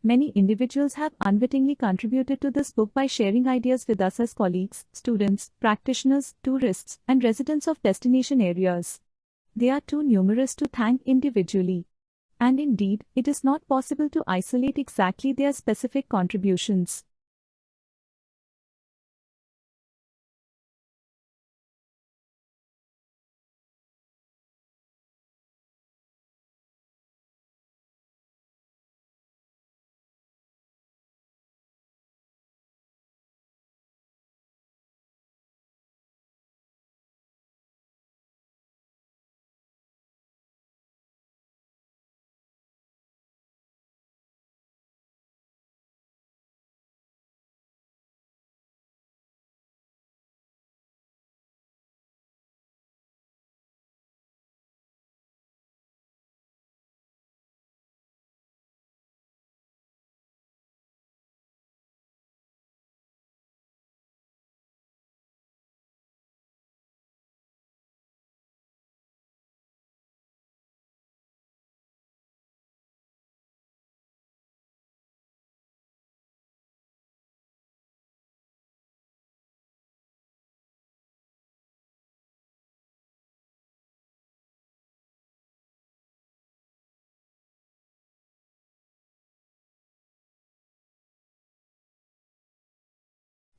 Many individuals have unwittingly contributed to this book by sharing ideas with us as colleagues, students, practitioners, tourists, and residents of destination areas. They are too numerous to thank individually. And indeed, it is not possible to isolate exactly their specific contributions.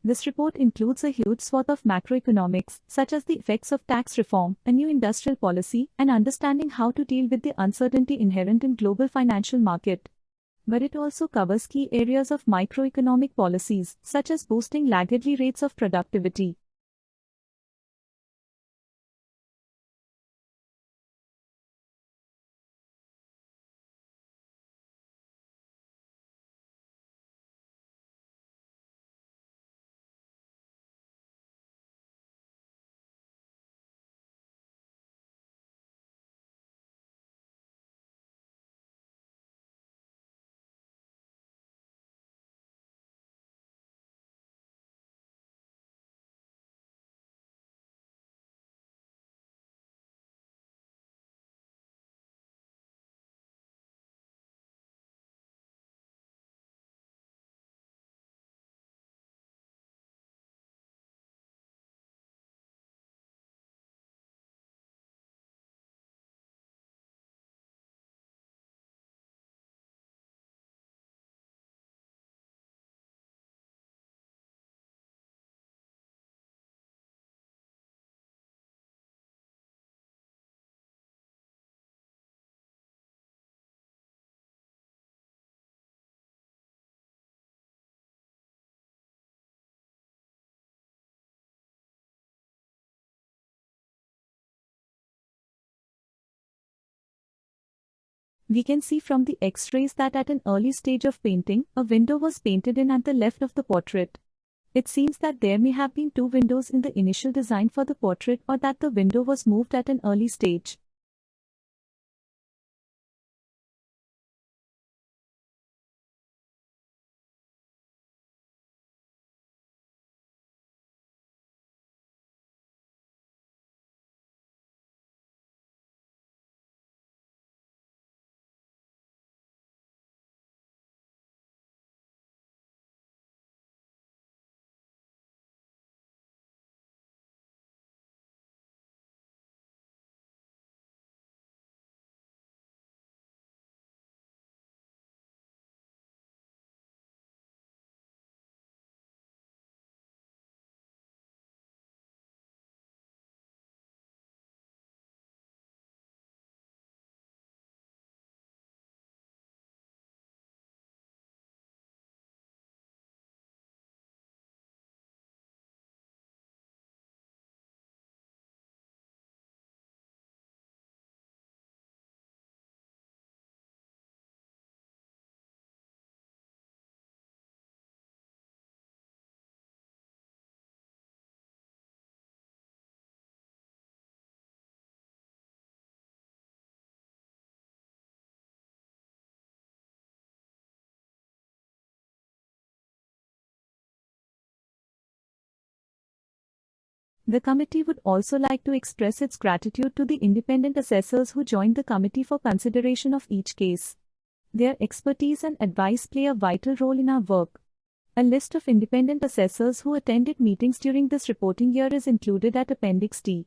This report includes a huge swath of macroeconomics, such as the effects of tax reform, a new industrial policy, and understanding how to deal with the uncertainty inherent in global financial market. But it also covers key areas of microeconomic policies, such as boosting laggardly rates of productivity. We can see from the X-rays that at an early stage of painting, a window was painted in at the left of the portrait. It seems that there may have been two windows in the initial design for the portrait, or that the window was moved at an early stage. The committee would also like to express its gratitude to the independent assessors who joined the committee for consideration of each case. Their expertise and advice play a vital role in our work. A list of independent assessors who attended meetings during this reporting year is included at Appendix D.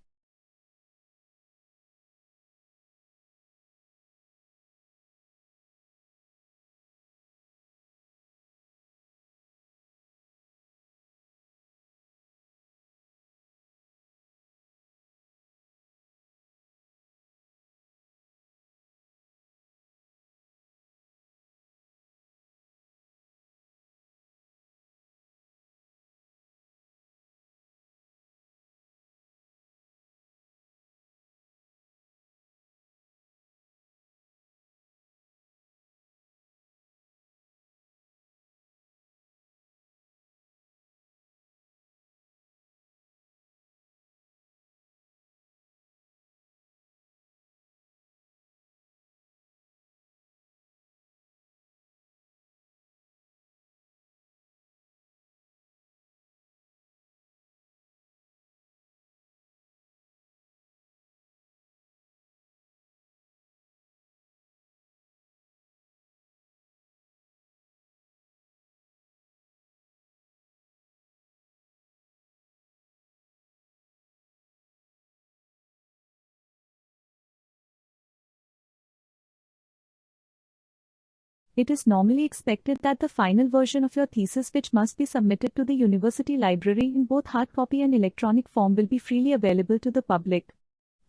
It is normally expected that the final version of your thesis, which must be submitted to the university library in both hard copy and electronic form, will be freely available to the public.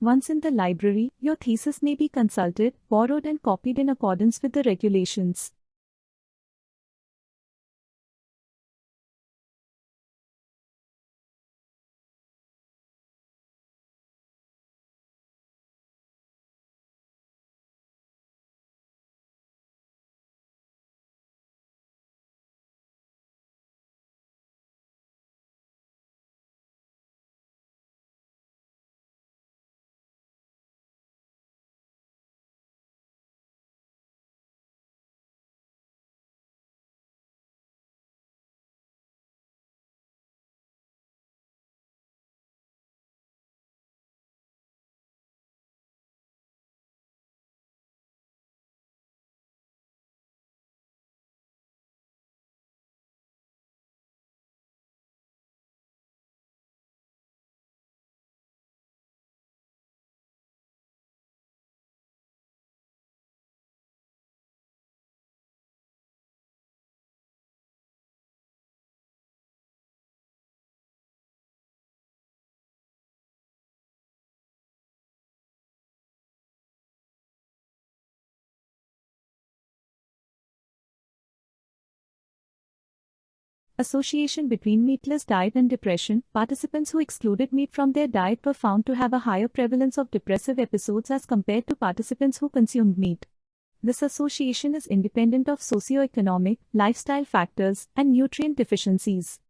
Once in the library, your thesis may be consulted, borrowed and copied in accordance with the regulations. Association between meatless diet and depression. Participants who excluded meat from their diet were found to have a higher prevalence of depressive episodes as compared to participants who consumed meat. This association is independent of socioeconomic, lifestyle factors, and nutrient deficiencies.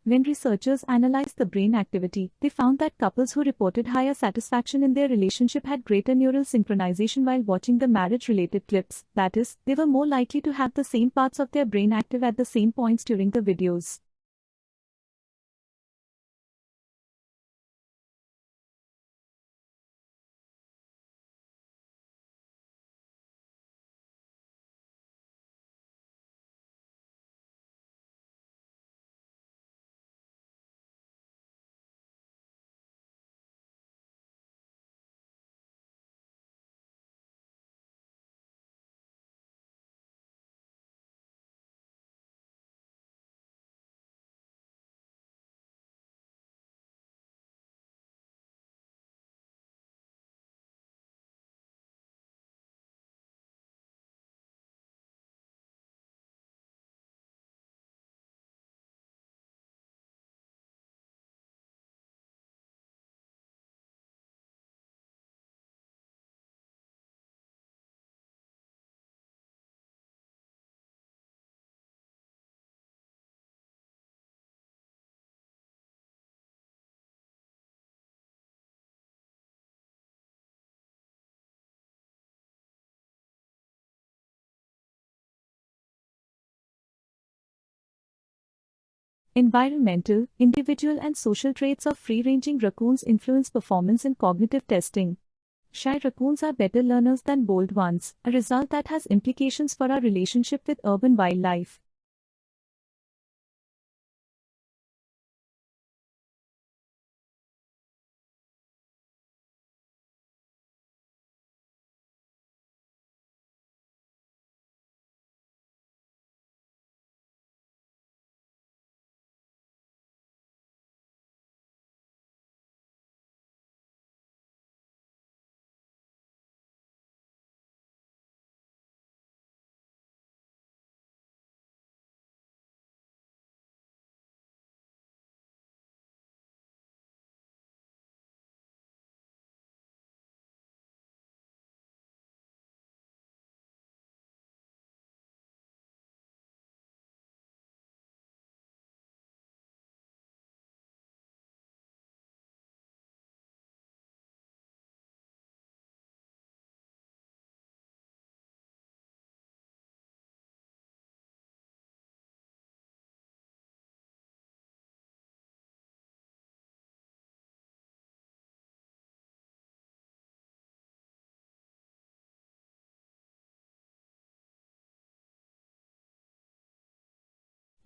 When researchers analyzed the brain activity, they found that couples who reported higher satisfaction in their relationship had greater neural synchronization while watching the marriage-related clips. That is, they were more likely to have the same parts of their brain active at the same points during the videos. Environmental, individual and social traits of free-ranging raccoons influence performance in cognitive testing. Shy raccoons are better learners than bold ones, a result that has implications for our relationship with urban wildlife.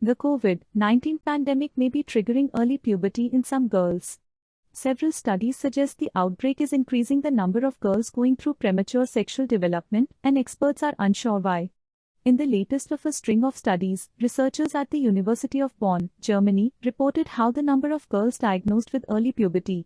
The COVID-19 pandemic may be triggering early puberty in some girls. Several studies suggest the outbreak is increasing the number of girls going through premature sexual development, and experts are unsure why. In the latest of a string of studies, researchers at the University of Bonn, Germany, reported how the number of girls diagnosed with early puberty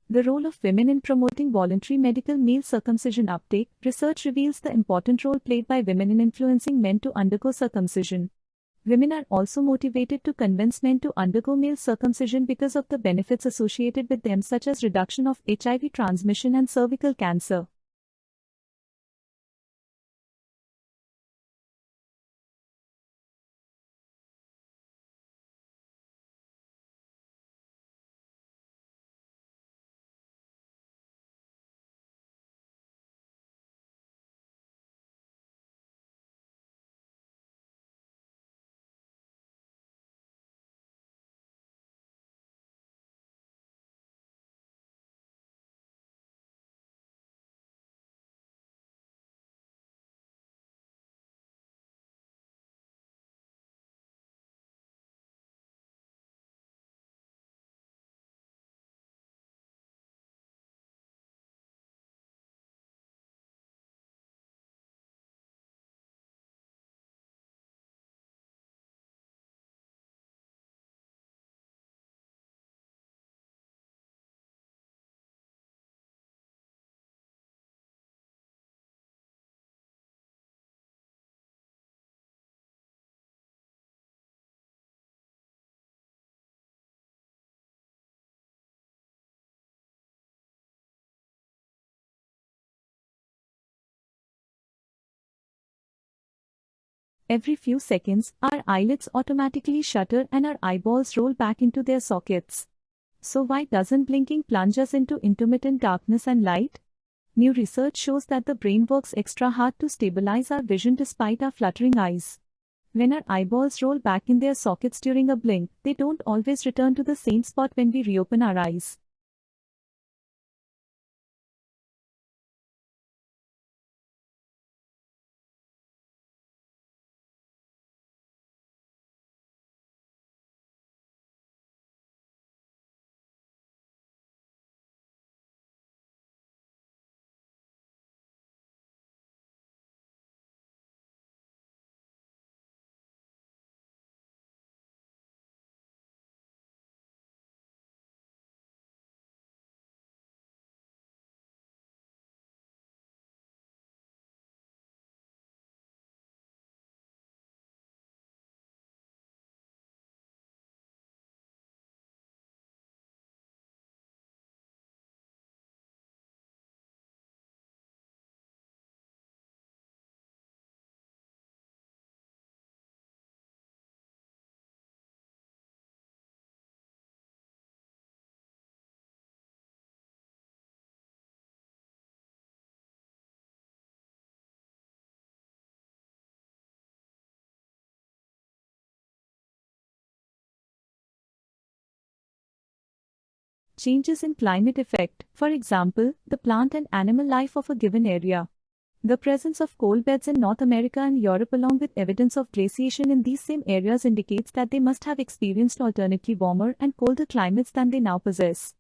The role of women in promoting voluntary medical male circumcision uptake. Research reveals the important role played by women in influencing men to undergo circumcision. Women are also motivated to convince men to undergo male circumcision because of the benefits associated with them, such as reduction of HIV transmission and cervical cancer. Every few seconds, our eyelids automatically shutter and our eyeballs roll back into their sockets. So why doesn't blinking plunge us into intermittent darkness and light? New research shows that the brain works extra hard to stabilize our vision despite our fluttering eyes. When our eyeballs roll back in their sockets during a blink, they don't always return to the same spot when we reopen our eyes. Changes in climate affect, for example, the plant and animal life of a given area. The presence of coal beds in North America and Europe, along with evidence of glaciation in these same areas, indicates that they must have experienced alternately warmer and colder climates than they now possess.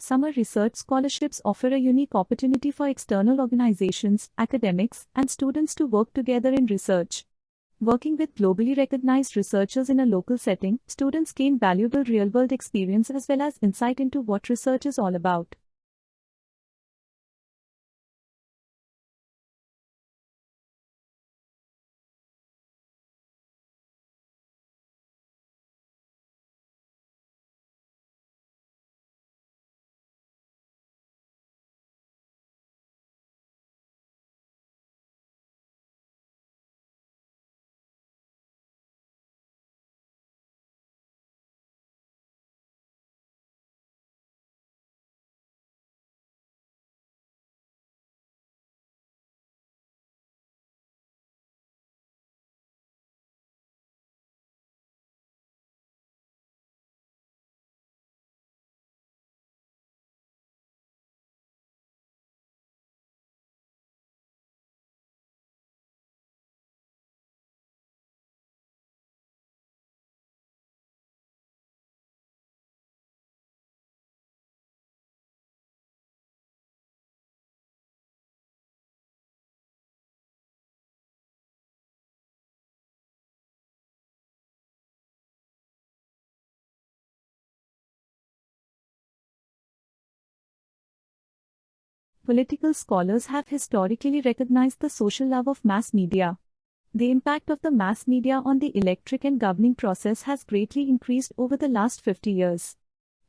Summer research scholarships offer a unique opportunity for external organizations, academics, and students to work together in research. Working with globally recognized researchers in a local setting, students gain valuable real-world experience as well as insight into what research is all about. Political scholars have historically recognized the social love of mass media. The impact of the mass media on the electric and governing process has greatly increased over the last 50 years.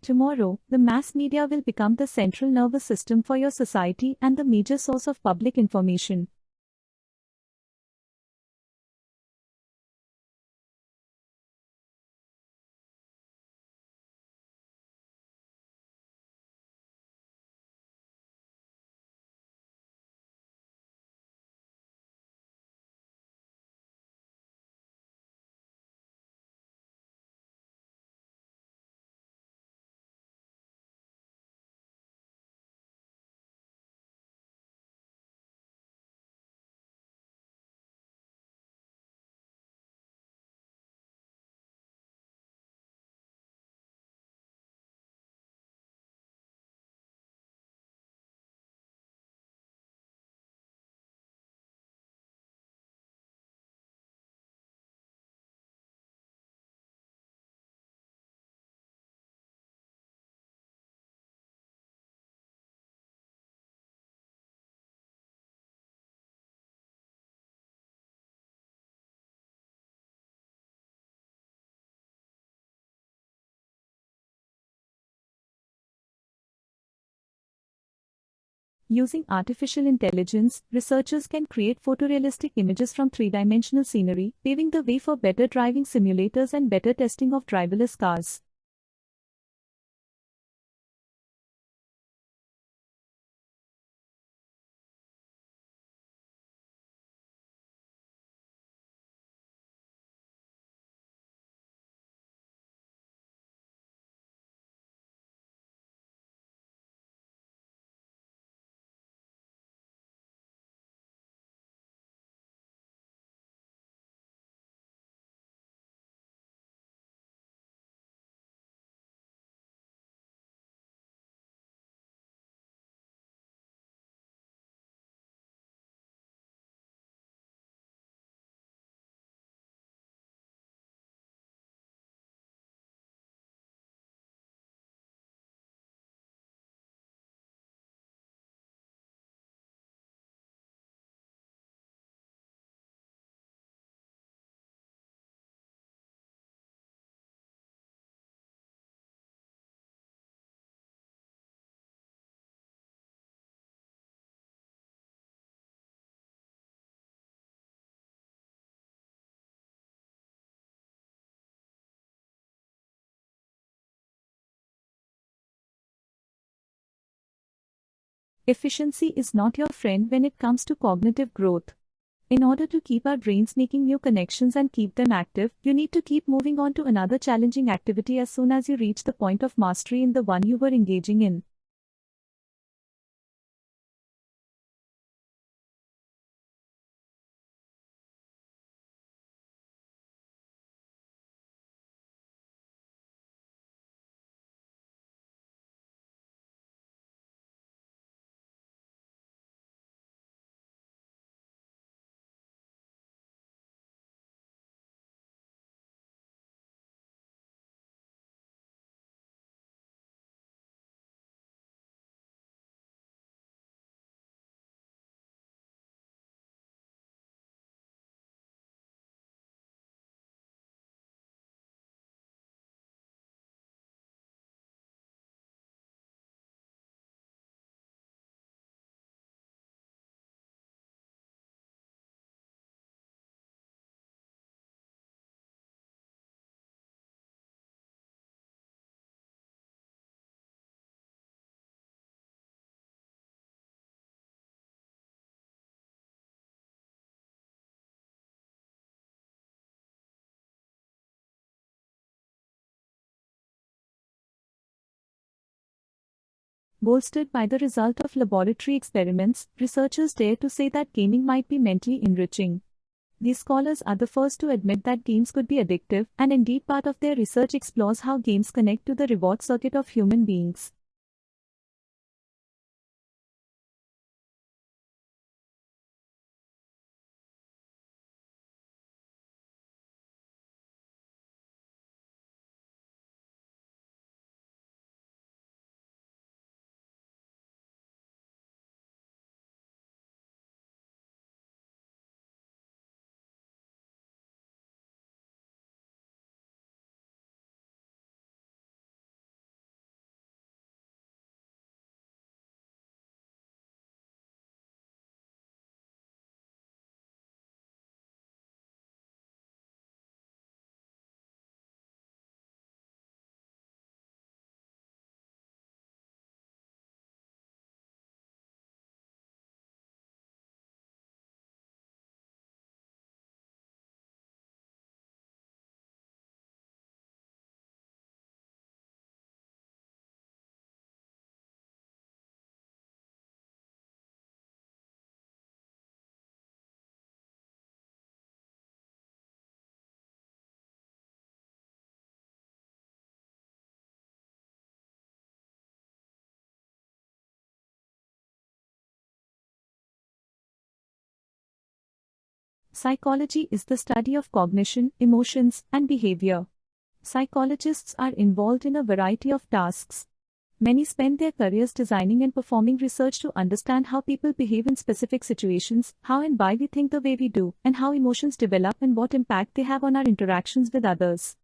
Tomorrow, the mass media will become the central nervous system for your society and the major source of public information. Using artificial intelligence, researchers can create photorealistic images from three-dimensional scenery, paving the way for better driving simulators and better testing of driverless cars. Efficiency is not your friend when it comes to cognitive growth. In order to keep our brains making new connections and keep them active, you need to keep moving on to another challenging activity as soon as you reach the point of mastery in the one you were engaging in. Bolstered by the result of laboratory experiments, researchers dare to say that gaming might be mentally enriching. These scholars are the first to admit that games could be addictive, and indeed part of their research explores how games connect to the reward circuit of human beings. Psychology is the study of cognition, emotions, and behavior. Psychologists are involved in a variety of tasks. Many spend their careers designing and performing research to understand how people behave in specific situations, how and why we think the way we do, and how emotions develop and what impact they have on our interactions with others.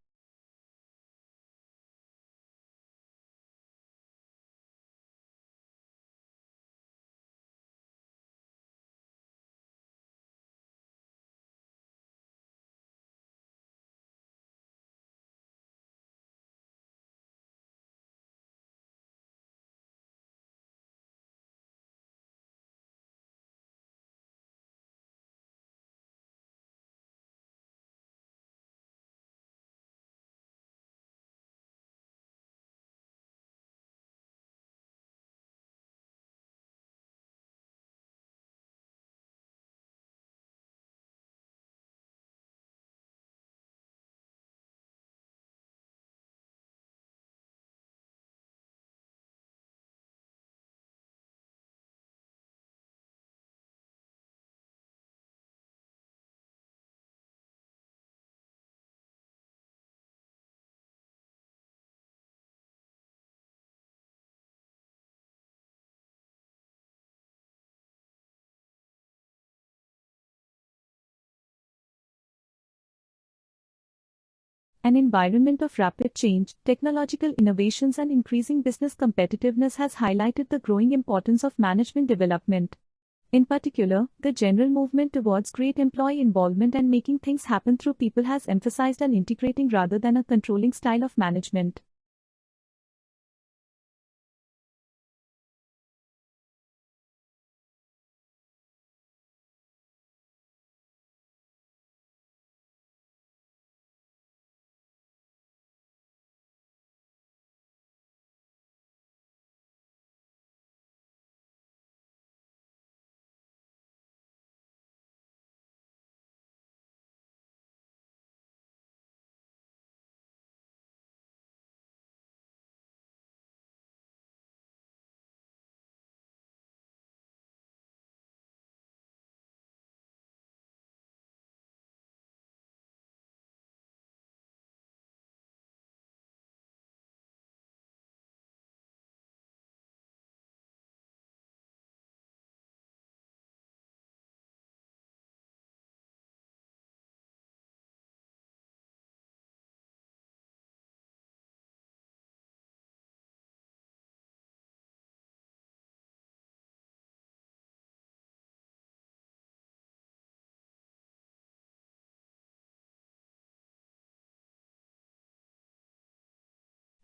An environment of rapid change, technological innovations, and increasing business competitiveness has highlighted the growing importance of management development. In particular, the general movement towards great employee involvement and making things happen through people has emphasized an integrating rather than a controlling style of management.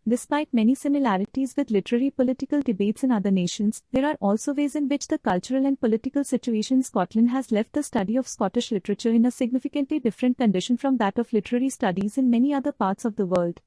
Despite many similarities with literary political debates in other nations, there are also ways in which the cultural and political situation in Scotland has left the study of Scottish literature in a significantly different condition from that of literary studies in many other parts of the world.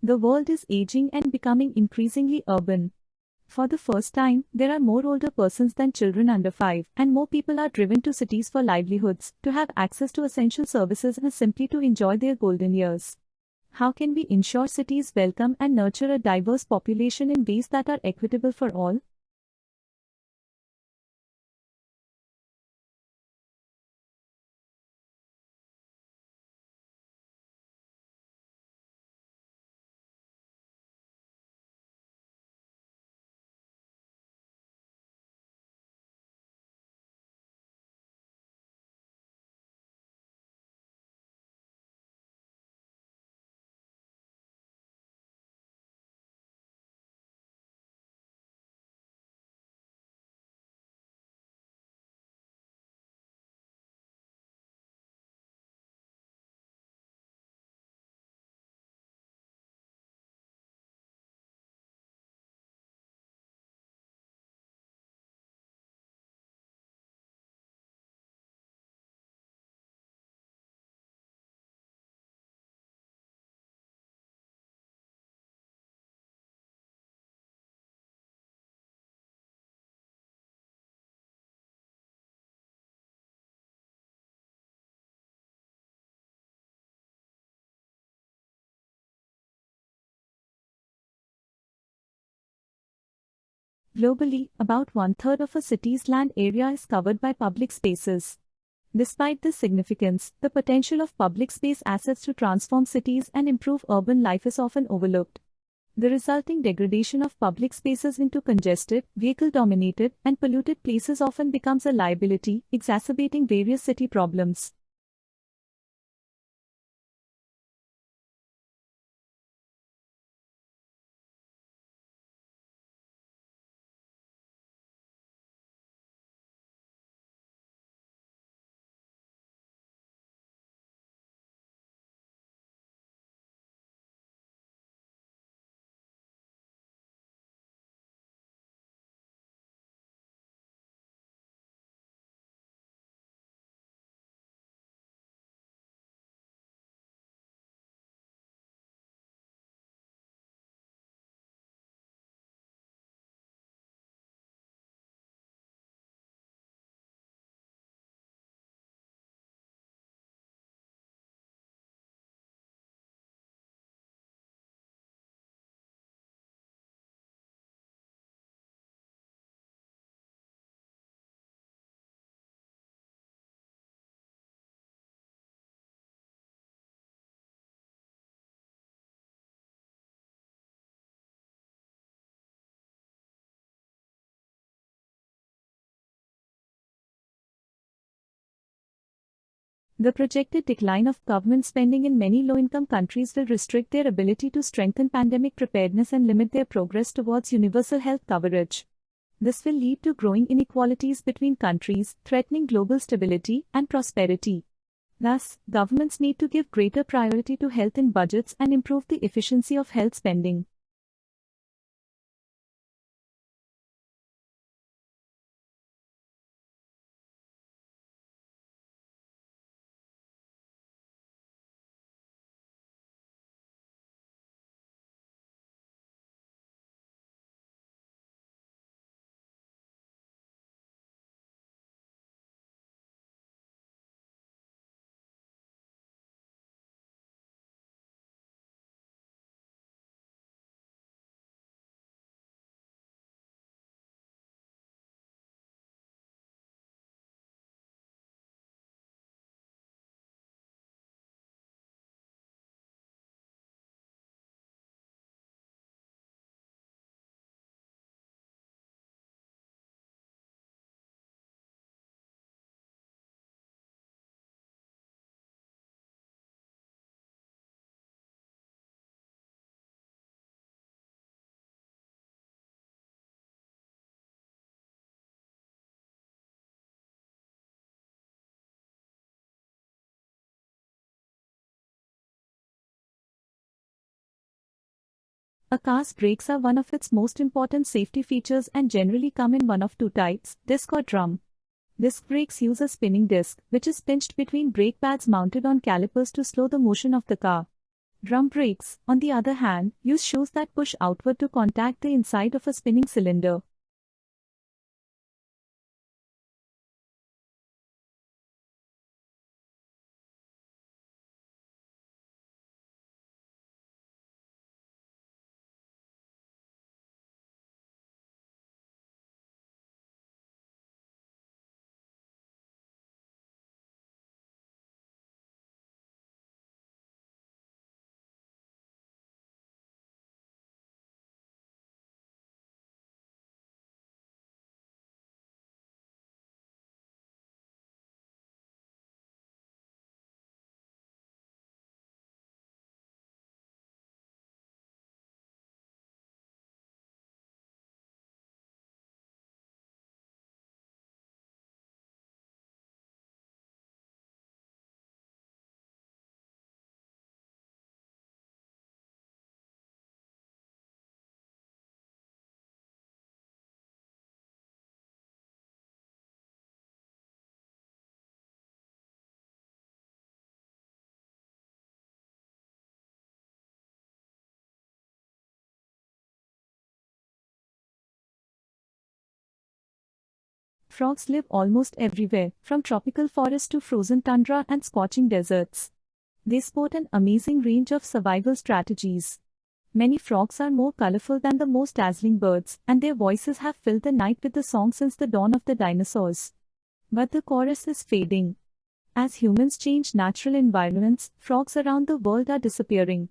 The world is aging and becoming increasingly urban. For the first time, there are more older persons than children under 5, and more people are driven to cities for livelihoods, to have access to essential services, and simply to enjoy their golden years. How can we ensure cities welcome and nurture a diverse population in ways that are equitable for all? Globally, about one-third of a city's land area is covered by public spaces. Despite this significance, the potential of public space assets to transform cities and improve urban life is often overlooked. The resulting degradation of public spaces into congested, vehicle-dominated, and polluted places often becomes a liability, exacerbating various city problems. The projected decline of government spending in many low-income countries will restrict their ability to strengthen pandemic preparedness and limit their progress towards universal health coverage. This will lead to growing inequalities between countries, threatening global stability and prosperity. Thus, governments need to give greater priority to health in budgets and improve the efficiency of health spending. A car's brakes are one of its most important safety features and generally come in one of two types, disc or drum. Disc brakes use a spinning disc, which is pinched between brake pads mounted on calipers to slow the motion of the car. Drum brakes, on the other hand, use shoes that push outward to contact the inside of a spinning cylinder. Frogs live almost everywhere, from tropical forests to frozen tundra and scorching deserts. They sport an amazing range of survival strategies. Many frogs are more colorful than the most dazzling birds, and their voices have filled the night with the song since the dawn of the dinosaurs. But the chorus is fading. As humans change natural environments, frogs around the world are disappearing.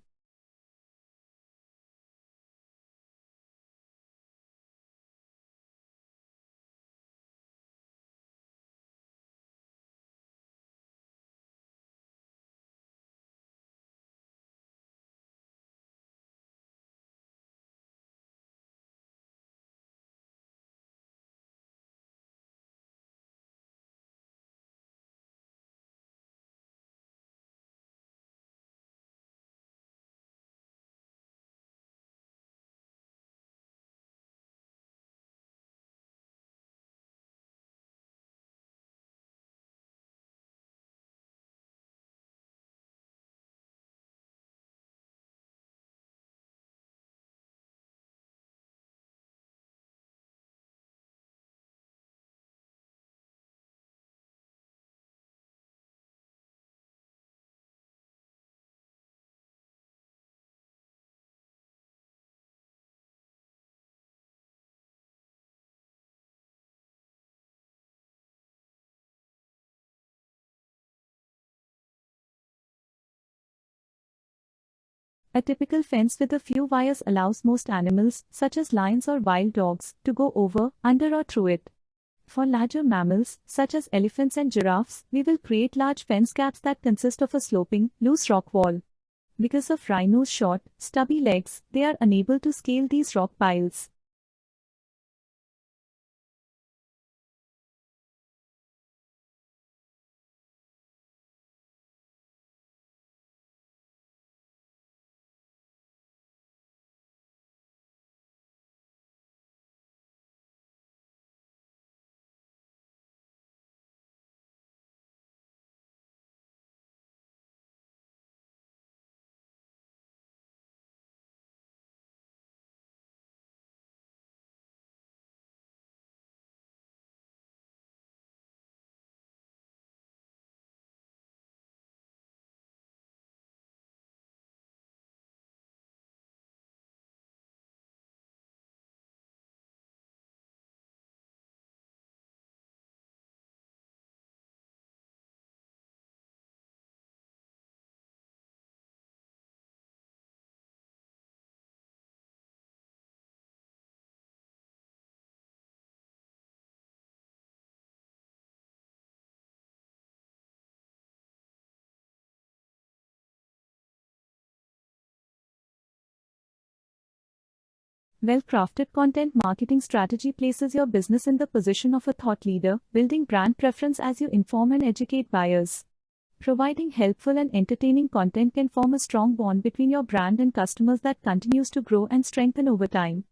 A typical fence with a few wires allows most animals, such as lions or wild dogs, to go over, under or through it. For larger mammals, such as elephants and giraffes, we will create large fence gaps that consist of a sloping, loose rock wall. Because of rhinos' short, stubby legs, they are unable to scale these rock piles. Well-crafted content marketing strategy places your business in the position of a thought leader, building brand preference as you inform and educate buyers. Providing helpful and entertaining content can form a strong bond between your brand and customers that continues to grow and strengthen over time.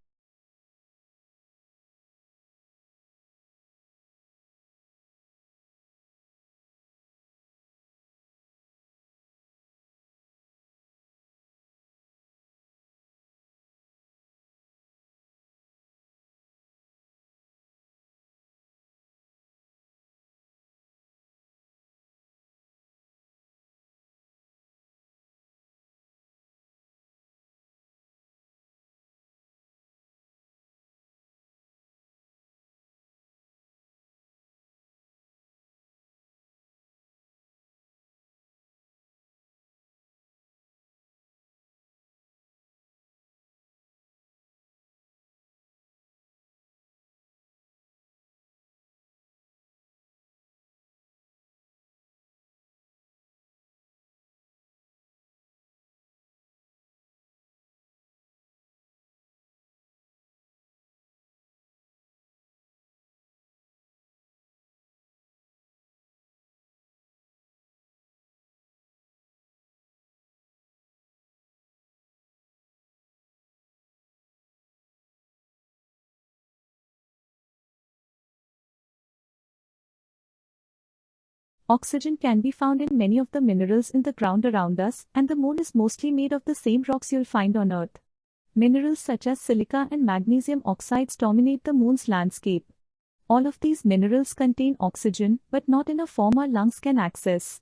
Oxygen can be found in many of the minerals in the ground around us, and the moon is mostly made of the same rocks you'll find on Earth. Minerals such as silica and magnesium oxides dominate the moon's landscape. All of these minerals contain oxygen, but not in a form our lungs can access.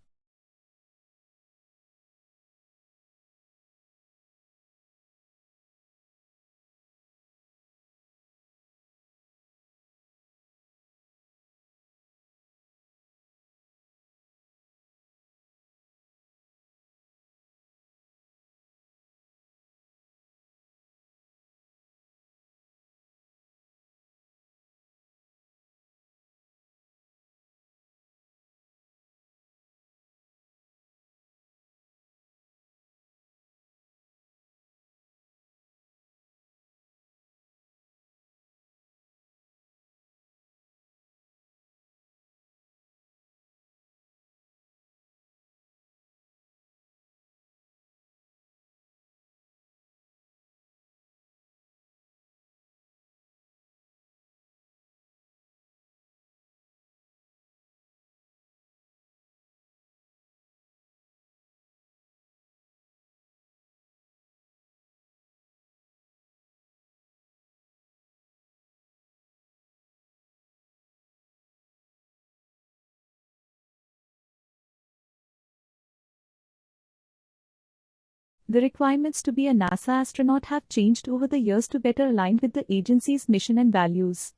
The requirements to be a NASA astronaut have changed over the years to better align with the agency's mission and values.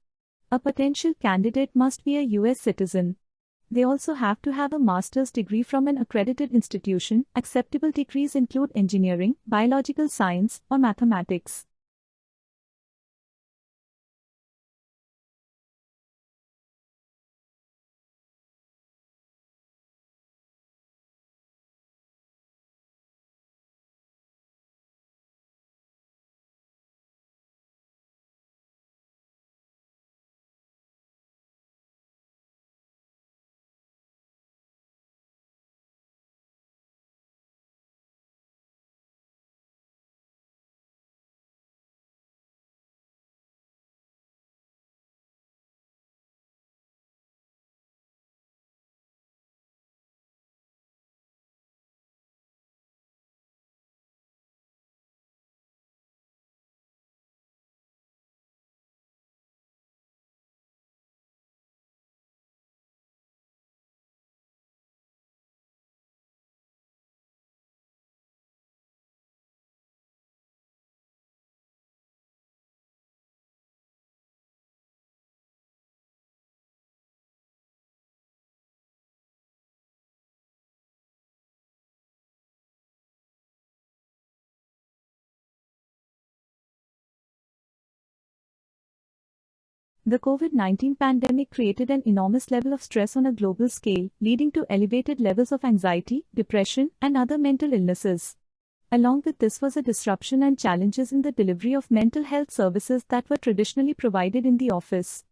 A potential candidate must be a US citizen. They also have to have a master's degree from an accredited institution. Acceptable degrees include engineering, biological science, or mathematics. The COVID-19 pandemic created an enormous level of stress on a global scale, leading to elevated levels of anxiety, depression, and other mental illnesses. Along with this was a disruption and challenges in the delivery of mental health services that were traditionally provided in the office.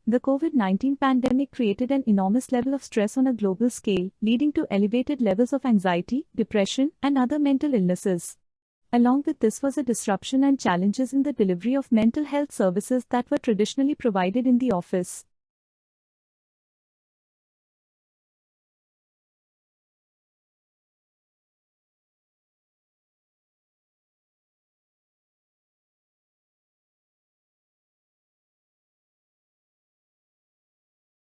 The COVID-19 pandemic created an enormous level of stress on a global scale, leading to elevated levels of anxiety, depression, and other mental illnesses. Along with this was a disruption and challenges in the delivery of mental health services that were traditionally provided in the office.